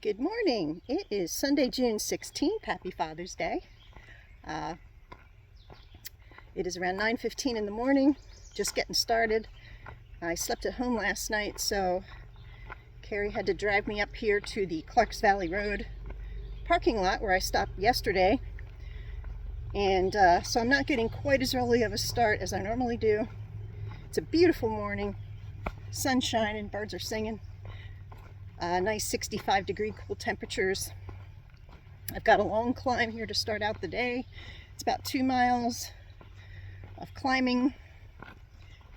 Good morning. It is Sunday, June 16th. Happy Father's Day. It is around 9:15 in the morning, just getting started. I slept at home last night, so Carrie had to drive me up here to the Clarks Valley Road parking lot where I stopped yesterday. And so I'm not getting quite as early of a start as I normally do. It's a beautiful morning, sun shining, birds are singing. Nice 65-degree cool temperatures. I've got a long climb here to start out the day. It's about 2 miles of climbing,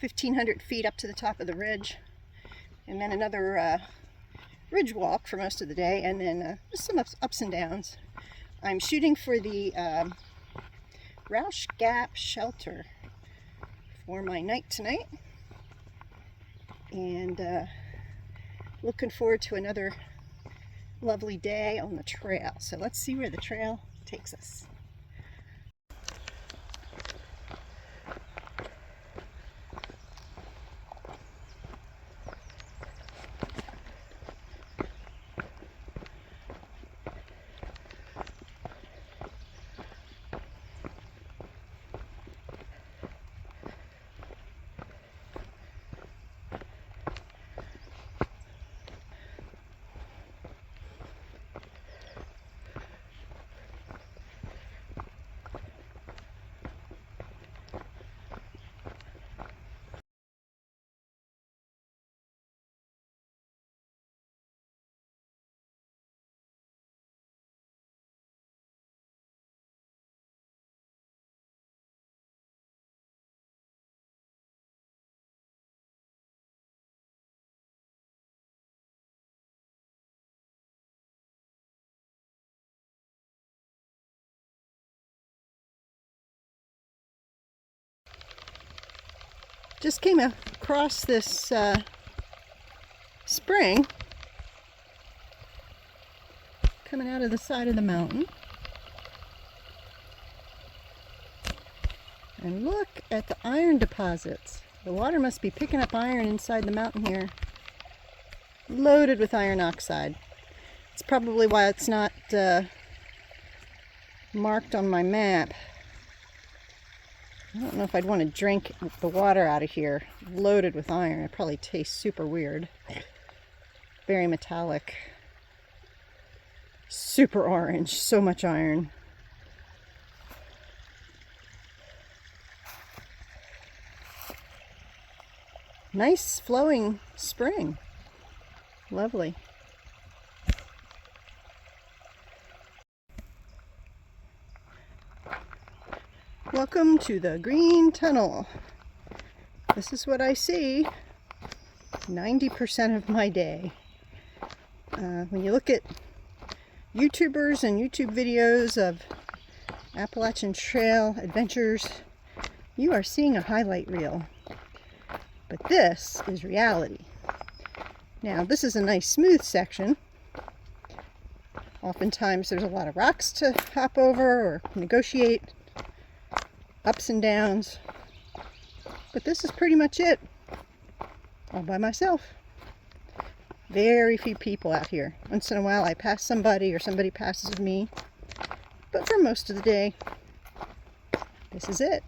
1,500 feet up to the top of the ridge, and then another ridge walk for most of the day, and then just some ups and downs. I'm shooting for the Rausch Gap shelter for my night tonight, and looking forward to another lovely day on the trail. So let's see where the trail takes us. Just came across this spring coming out of the side of the mountain. And look at the iron deposits. The water must be picking up iron inside the mountain here. Loaded with iron oxide. It's probably why it's not marked on my map. I don't know if I'd want to drink the water out of here. Loaded with iron. It probably tastes super weird. Very metallic. Super orange. So much iron. Nice flowing spring. Lovely. Welcome to the Green Tunnel. This is what I see 90% of my day. When you look at YouTubers and YouTube videos of Appalachian Trail adventures, you are seeing a highlight reel. But this is reality. Now, this is a nice smooth section. Oftentimes there's a lot of rocks to hop over or negotiate. Ups and downs, but this is pretty much it, all by myself. Very few people out here. Once in a while I pass somebody or somebody passes me, but for most of the day, this is it.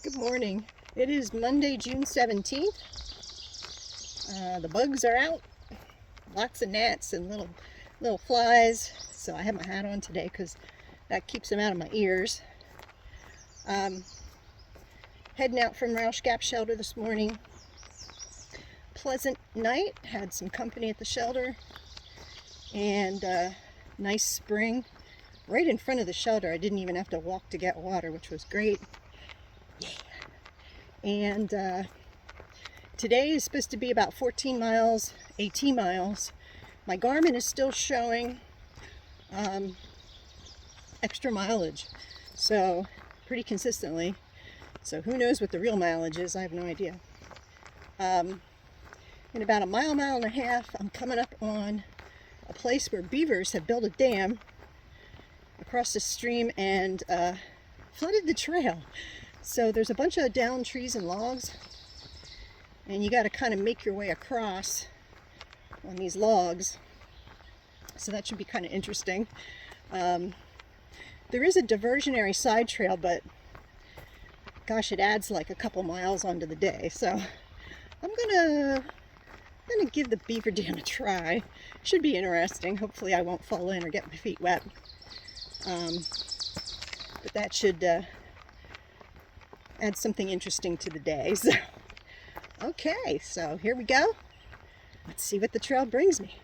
Good morning. It is Monday, June 17th. The bugs are out. Lots of gnats and little flies. So I have my hat on today because that keeps them out of my ears. Heading out from Rausch Gap Shelter this morning. pleasant night. Had some company at the shelter, and nice spring right in front of the shelter. I didn't even have to walk to get water, which was great. Yeah. And today is supposed to be about 14 miles, 18 miles. My Garmin is still showing extra mileage, so pretty consistently. So who knows what the real mileage is? I have no idea. In about a mile and a half, I'm coming up on a place where beavers have built a dam across the stream and flooded the trail. So there's a bunch of downed trees and logs, and you got to kind of make your way across on these logs. So that should be kind of interesting. There is a diversionary side trail, but gosh, it adds like a couple miles onto the day. So I'm gonna give the beaver dam a try. Should be interesting. Hopefully I won't fall in or get my feet wet. But that should add something interesting to the day. So, okay, so here we go. Let's see what the trail brings me.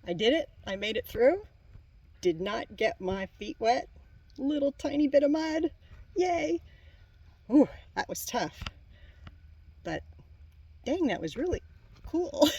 I did it. I made it through. Did not get my feet wet. Little tiny bit of mud. Yay. Ooh, that was tough. But dang, that was really cool.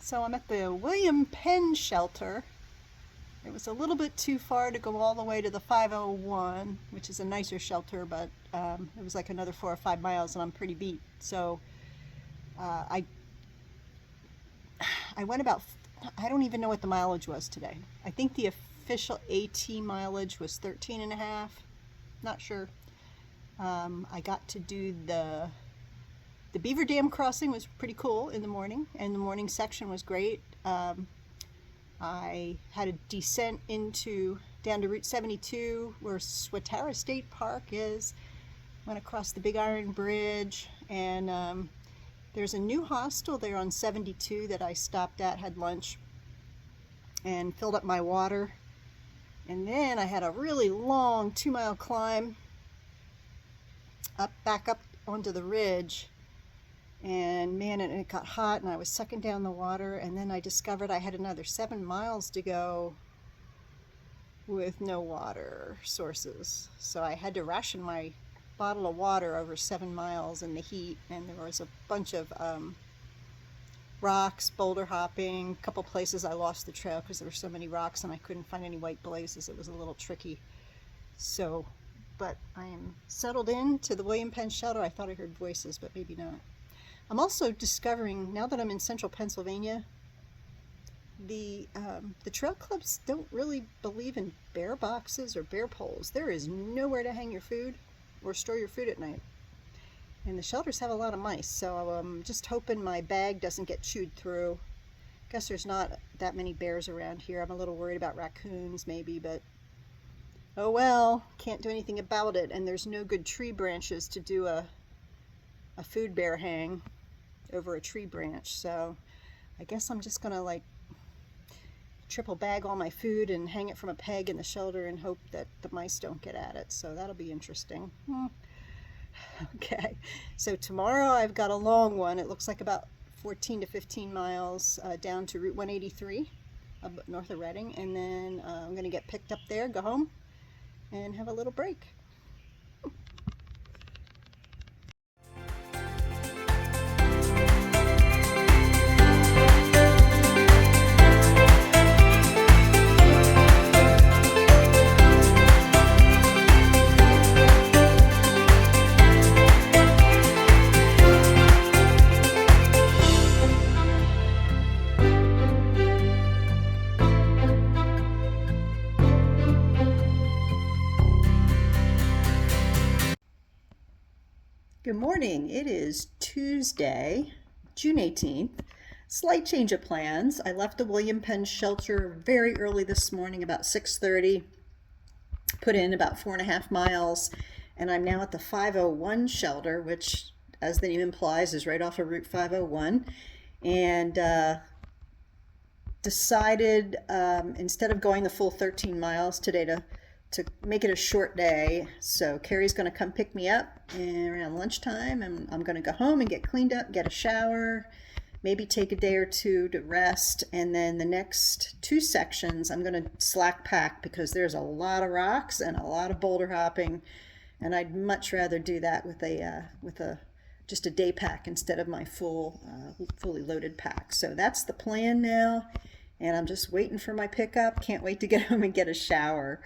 So I'm at the William Penn shelter. It was a little bit too far to go all the way to the 501, which is a nicer shelter, but it was like another 4 or 5 miles and I'm pretty beat. So I went about, I don't even know what the mileage was today. I think the official AT mileage was 13 and a half. Not sure. I got to do the Beaver Dam crossing was pretty cool in the morning, and the morning section was great. I had a descent down to Route 72 where Swatara State Park is, Went across the Big Iron Bridge, and there's a new hostel there on 72 that I stopped at, had lunch, and filled up my water. And then I had a really long 2-mile climb back up onto the ridge. And man, it got hot and I was sucking down the water, and then I discovered I had another 7 miles to go with no water sources. So I had to ration my bottle of water over 7 miles in the heat, and there was a bunch of rocks, boulder hopping, a couple places I lost the trail because there were so many rocks and I couldn't find any white blazes. It was a little tricky. So, but I am settled in to the William Penn shelter. I thought I heard voices, but maybe not. I'm also discovering, now that I'm in central Pennsylvania, the trail clubs don't really believe in bear boxes or bear poles. There is nowhere to hang your food or store your food at night. And the shelters have a lot of mice, so I'm just hoping my bag doesn't get chewed through. Guess there's not that many bears around here. I'm a little worried about raccoons maybe, but oh well, can't do anything about it. And there's no good tree branches to do a food bear hang over a tree branch, so I guess I'm just gonna like triple bag all my food and hang it from a peg in the shelter and hope that the mice don't get at it. So that'll be interesting. Okay, so tomorrow I've got a long one. It looks like about 14 to 15 miles down to Route 183 north of Reading, and then I'm going to get picked up there, go home, and have a little break. Good morning. It is Tuesday, June 18th. Slight change of plans. I left the William Penn shelter very early this morning, about 6:30, put in about 4.5 miles, and I'm now at the 501 shelter, which, as the name implies, is right off of Route 501, and decided instead of going the full 13 miles today to make it a short day. So Carrie's going to come pick me up around lunchtime, and I'm going to go home and get cleaned up, get a shower, maybe take a day or two to rest, and then the next 2 sections I'm going to slack pack because there's a lot of rocks and a lot of boulder hopping, and I'd much rather do that with just a day pack instead of my fully loaded pack. So that's the plan now, and I'm just waiting for my pickup. Can't wait to get home and get a shower.